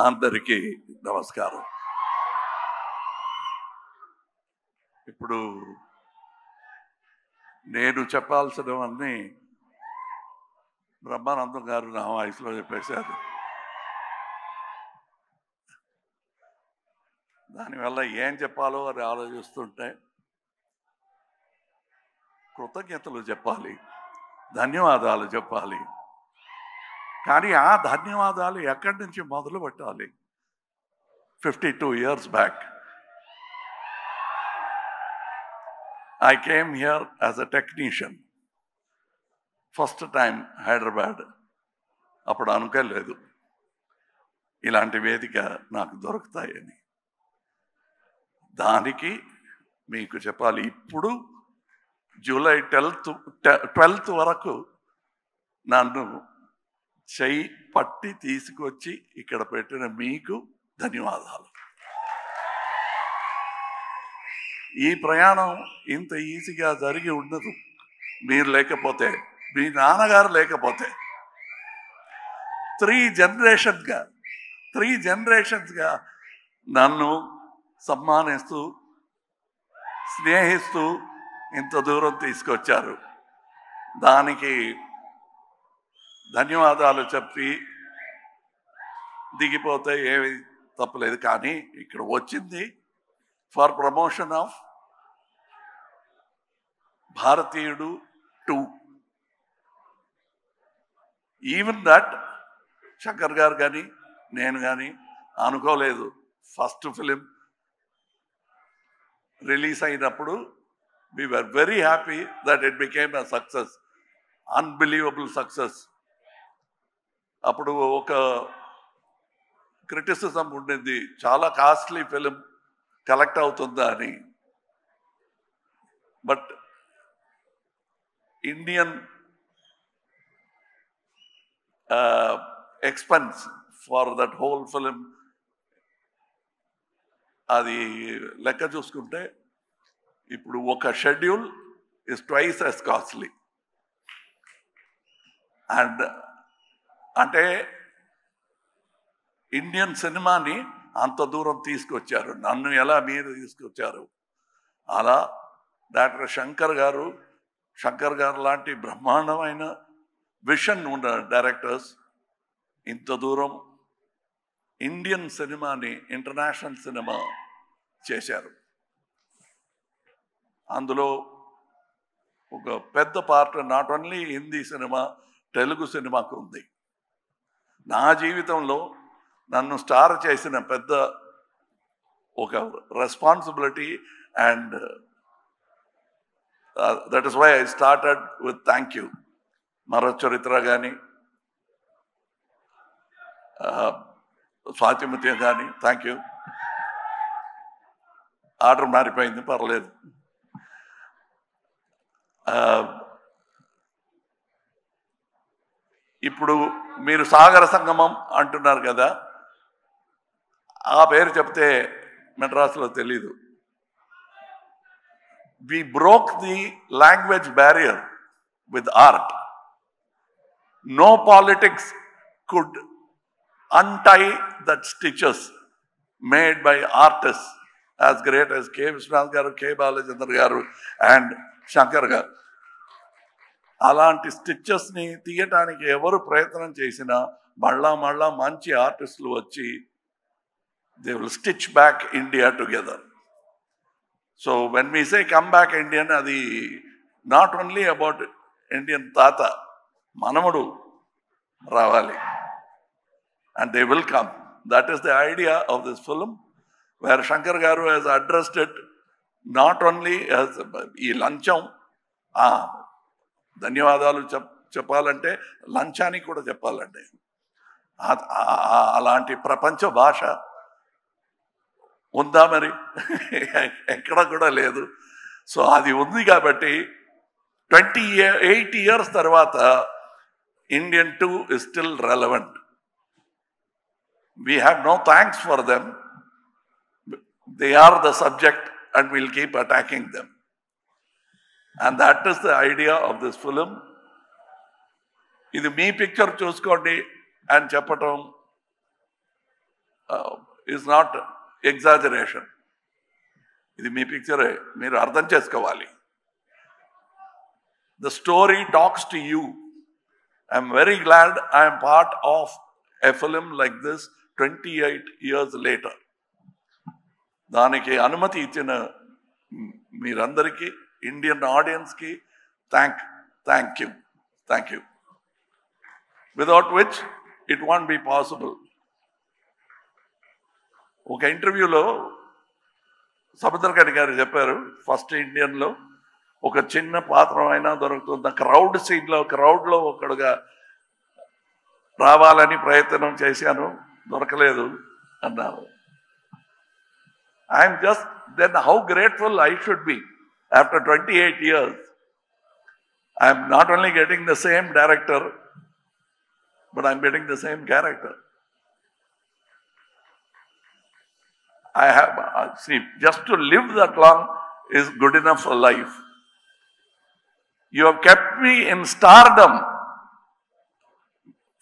అందరికీ నమస్కారం. ఇప్పుడు నేను చెప్పాల్సినవన్నీ బ్రహ్మానందం గారు నా వాయిస్లో చెప్పేశారు. దానివల్ల ఏం చెప్పాలో అని ఆలోచిస్తుంటే కృతజ్ఞతలు చెప్పాలి, ధన్యవాదాలు చెప్పాలి. కానీ ఆ ధన్యవాదాలు ఎక్కడి నుంచి మొదలు పెట్టాలి? 52 years back, I came here as a technician. First time Hyderabad. అప్పుడు అనుకోలేదు ఇలాంటి వేదిక నాకు దొరుకుతాయని. దానికి మీకు చెప్పాలి, ఇప్పుడు జూలై 12th వరకు నన్ను చెయ్యి పట్టి తీసుకొచ్చి ఇక్కడ పెట్టిన మీకు ధన్యవాదాలు. ఈ ప్రయాణం ఇంత ఈజీగా జరిగి ఉండదు మీరు లేకపోతే, మీ నాన్నగారు లేకపోతే. 3 జనరేషన్స్గా నన్ను సమ్మానిస్తూ స్నేహిస్తూ ఇంత దూరం తీసుకొచ్చారు. దానికి ధన్యవాదాలు చెప్పి దిగిపోతే ఏమి తప్పలేదు. కానీ ఇక్కడ వచ్చింది ఫర్ ప్రమోషన్ ఆఫ్ భారతీయుడు 2. ఈవెన్ దట్ శంకర్ గారు కానీ నేను కానీ అనుకోలేదు. ఫస్ట్ ఫిలిం రిలీజ్ అయినప్పుడు we were very happy that it became a success, unbelievable success. అప్పుడు ఒక క్రిటిసిజం ఉండింది, చాలా కాస్ట్లీ ఫిలిం కలెక్ట్ అవుతుందా అని. But Indian expense for that whole film అది లెక్క చూసుకుంటే ఇప్పుడు ఒక schedule is twice as costly. And అంటే ఇండియన్ సినిమాని అంత దూరం తీసుకొచ్చారు. నన్ను ఎలా మీరు తీసుకొచ్చారు, అలా డాక్టర్ శంకర్ గారు లాంటి బ్రహ్మాండమైన విషన్ ఉన్న డైరెక్టర్స్ ఇంత దూరం ఇండియన్ సినిమాని ఇంటర్నేషనల్ సినిమా చేశారు. అందులో ఒక పెద్ద part not only Hindi cinema, Telugu సినిమాకు ఉంది. నా జీవితంలో నన్ను స్టార్ చేసిన పెద్ద ఒక responsibility. And that is why I started with thank you. మరో చరిత్ర కానీ స్వాతిముత్యం కానీ థ్యాంక్ యూ. ఆర్డర్ మారిపోయింది, పర్లేదు. ఇప్పుడు మీరు సాగర సంగమం అంటున్నారు కదా, ఆ పేరు చెప్తే మెడ్రాస్లో తెలీదు. We broke the language barrier with art. No politics could untie that stitches made by artists as great as K. Vishwanath garu, K. Balachandra garu and Shankar garu. అలాంటి స్టిచెస్ని తీయటానికి ఎవరు ప్రయత్నం చేసినా మళ్ళా మంచి ఆర్టిస్టులు వచ్చి they will stitch back India together. So when we say come back Indian, అది not only about Indian thatha, మనముడు రావాలి. And they will come. That is the idea of this film, where Shankar garu he's addressed it not only ఈ లంచం. ధన్యవాదాలు చెప్పాలంటే లంచానికి కూడా చెప్పాలండి. అలాంటి ప్రపంచ భాష ఉందా మరి? ఎక్కడ కూడా లేదు. సో అది ఉంది కాబట్టి 28 years తర్వాత Indian 2 is still relevant. We have no thanks for them. They are the subject and we'll keep attacking them. And that is the idea of this film. ఇది మీ పిక్చర్ చూసుకోండి అని చెప్పటం is not exaggeration. ఇది మీ పిక్చరే, మీరు అర్థం చేసుకోవాలి. The story talks to you. I am very glad I am part of a film like this 28 years later. దానికి అనుమతి ఇచ్చిన మీరందరికీ, ఇండియన్ ఆడియన్స్కి thank you. Without which it won't be possible. ఒక ఇంటర్వ్యూలో సముద్రకని గారు చెప్పారు, ఫస్ట్ ఇండియన్లో ఒక చిన్న పాత్ర అయినా దొరుకుతుంది, క్రౌడ్ సీన్లో క్రౌడ్లో ఒకడుగా రావాలని ప్రయత్నం చేశాను, దొరకలేదు అన్నారు. I'm just then how grateful I should be after 28 years. I'm not only getting the same director, but I'm getting the same character. I have, see, just to live that long is good enough for life. You have kept me in stardom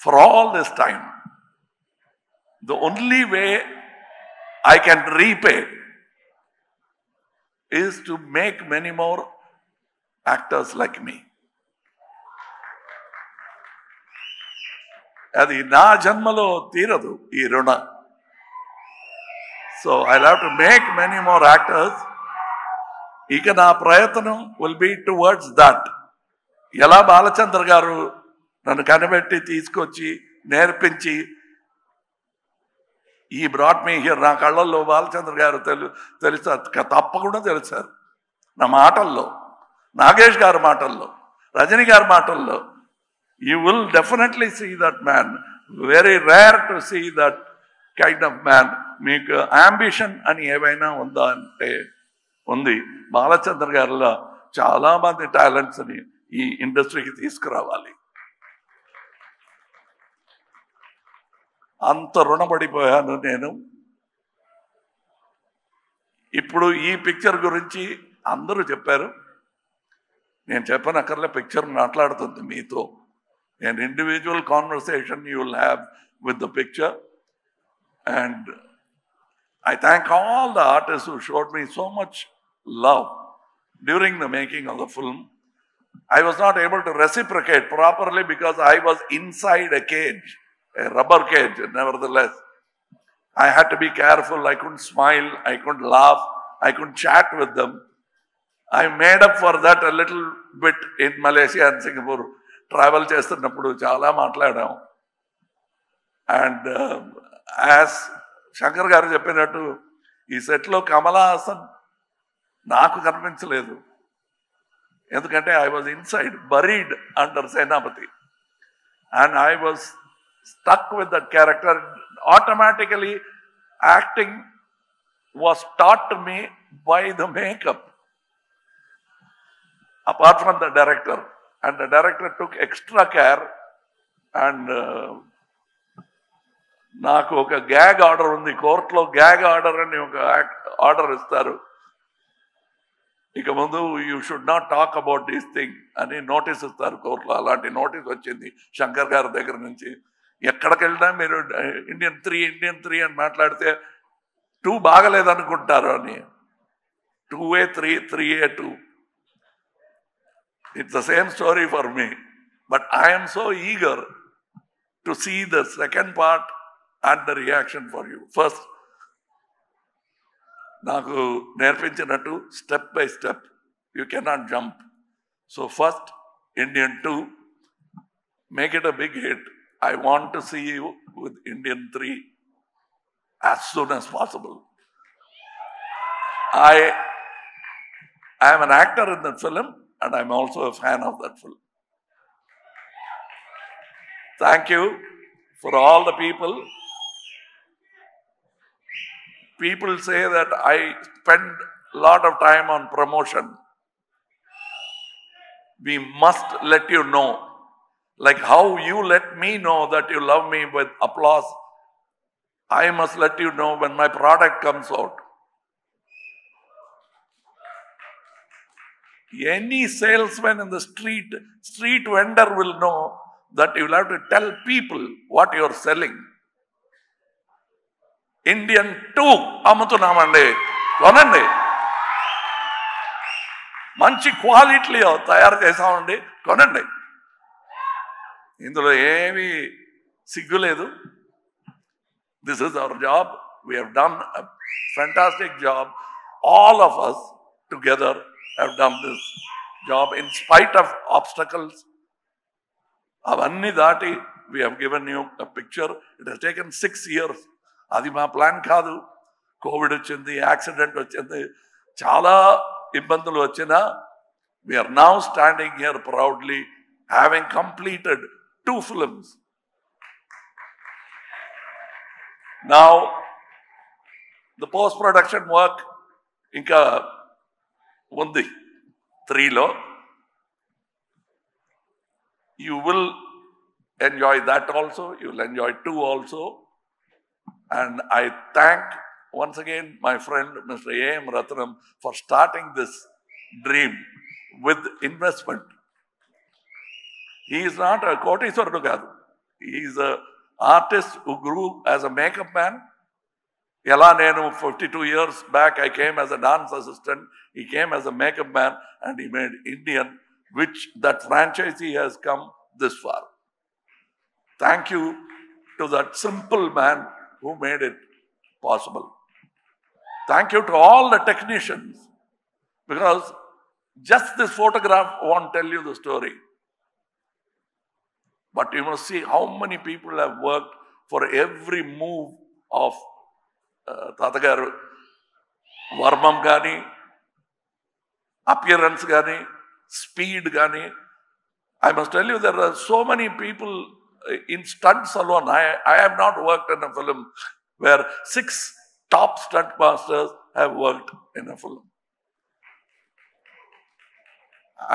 for all this time. The only way I can repay is to make many more actors like me. అది నా జన్మలో తీరదు ఈ రుణ. So I have to make many more actors. ఇక నా ప్రయత్నం will be towards that. ఎలా బాలచంద్ర గారు నన్ను కనిపెట్టి తీసుకొచ్చి నేర్పించి ఈ బ్రాట్ మీ హియర్, నా కళ్ళల్లో బాలచంద్ర గారు తెలుసా, తప్పకుండా తెలిసారు నా మాటల్లో, నాగేష్ గారి మాటల్లో, రజనీ గారి మాటల్లో. You will definitely see that man. Very rare to see that kind of man. మీకు అంబిషన్ అని ఏమైనా ఉందా అంటే ఉంది. బాలచంద్ర గారిలో చాలా మంది టాలెంట్స్ని ఈ ఇండస్ట్రీకి తీసుకురావాలి. అంత రుణపడిపోయాను నేను. ఇప్పుడు ఈ పిక్చర్ గురించి అందరూ చెప్పారు, నేను చెప్పనక్కర్లే, పిక్చర్ మాట్లాడుతుంది మీతో. An individual conversation you will have with the picture. And I thank all the artists who showed me so much love during the making of the film. I was not able to reciprocate properly because I was inside a cage, a rubber cage. Nevertheless, I had to be careful. I couldn't smile, I couldn't laugh, I couldn't chat with them. I made up for that a little bit in Malaysia and Singapore. Travel చేస్తున్నప్పుడు చాలా మాట్లాడాం. And as Shankar గారు చెప్పినట్టు ఈ సెట్లో కమలా హాసన్ నాకు కనిపించలేదు, ఎందుకంటే I was inside, buried under Senapathi, and I was stuck with that character. Automatically acting was taught to me by the makeup, apart from the director. And the director took extra care. And నాకు ఒక gag order ఉంది, కోర్టులో gag order అని ఒక order ఇస్తారు. ఇక ముందు you should not talk about this thing అని నోటీస్ ఇస్తారు కోర్టులో. అలాంటి నోటీస్ వచ్చింది శంకర్ గారి దగ్గర నుంచి. ఎక్కడికి వెళ్ళినా మీరు ఇండియన్ 3 అని మాట్లాడితే 2 బాగలేదనుకుంటారు అని. 2A3, 3A2. It's the same story for me, but I am so eager to see the second part and the reaction for you. First, నాకు నేర్పించినట్టు step by step, you cannot jump. So first, Indian 2, make it a big hit. I want to see you with Indian 3 as soon as possible. I am an actor in that film, and I'm also a fan of that film. Thank you for all the people. People say that I spend a lot of time on promotion. We must let you know, like how you let me know that you love me with applause, I must let you know when my product comes out. Any salesman in the street vendor will know that you will have to tell people what you are selling. Indian 2 అమ్ముతున్నామండి, కొనండి. మంచి క్వాలిటీలో తయారు చేసామండి, కొనండి. ఇందులో ఏమీ సిగ్గు లేదు. This is our job. We have done a fantastic job. All of us together have done this job in spite of obstacles. Avanni dati, we have given you a picture. It has taken 6 years. Adi ma plan kaadu. COVID vachindi, accident vachindi, chala ibbandulu vachina. We are now standing here proudly, having completed 2 films. Now, the post-production work, inka undi 3 lo. You will enjoy that also. You will enjoy 2 also. And I thank once again my friend Mr. A.M. Ratnam for starting this dream with investment. He is not a Koteswarudu kaadu. He is an artist who grew as a makeup man. Ela nenu 52 years back I came as a dance assistant. He came as a makeup man and he made Indian, which that franchisee has come this far. Thank you to that simple man who made it possible. Thank you to all the technicians, because just this photograph won't tell you the story. But you must see how many people have worked for every move of Tatagaru, Varmam Gani, appearance Gani, speed Gani. I must tell you, there are so many people in stunts alone. I have not worked in a film where 6 top stunt masters have worked in a film.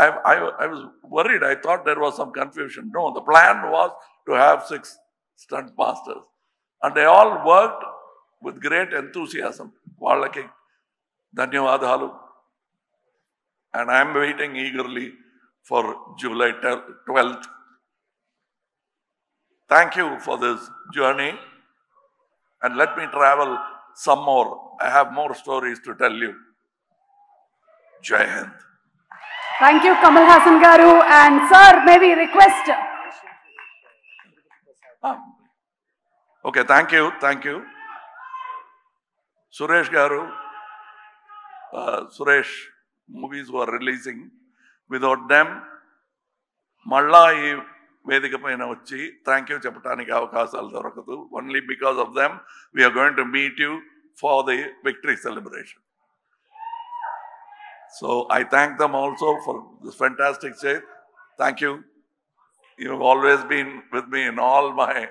I was worried. I thought there was some confusion. No, the plan was to have 6 stunt masters. And they all worked with great enthusiasm. Vallaki dhanyavadalu. And I am waiting eagerly for July 12th. Thank you for this journey. And let me travel some more. I have more stories to tell you. Jai Hind. Thank you, Kamal Haasan garu. And sir, may we request? Okay, thank you. Suresh garu, Suresh movies were releasing. Without them, malla ee vedika paina vachi thank you cheppadaniki avakasalu dorakadu. Only because of them we are going to meet you for the victory celebration. So I thank them also for this fantastic day. Thank you. You have always been with me in all my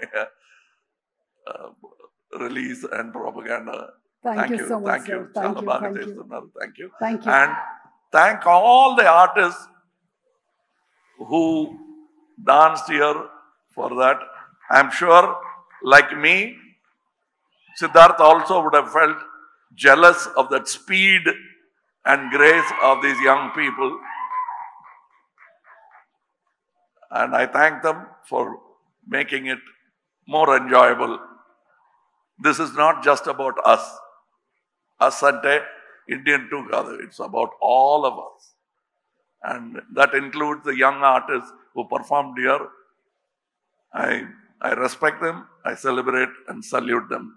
release and propaganda. Thank you so much, thank you. sir. Thank you. Thank you. Thank you. And thank all the artists who danced here for that. I'm sure, like me, Siddharth also would have felt jealous of that speed and grace of these young people. And I thank them for making it more enjoyable. This is not just about us. Us ante Indian 2 kaadu. It's about all of us. And that includes the young artists who performed here. I respect them, I celebrate and salute them.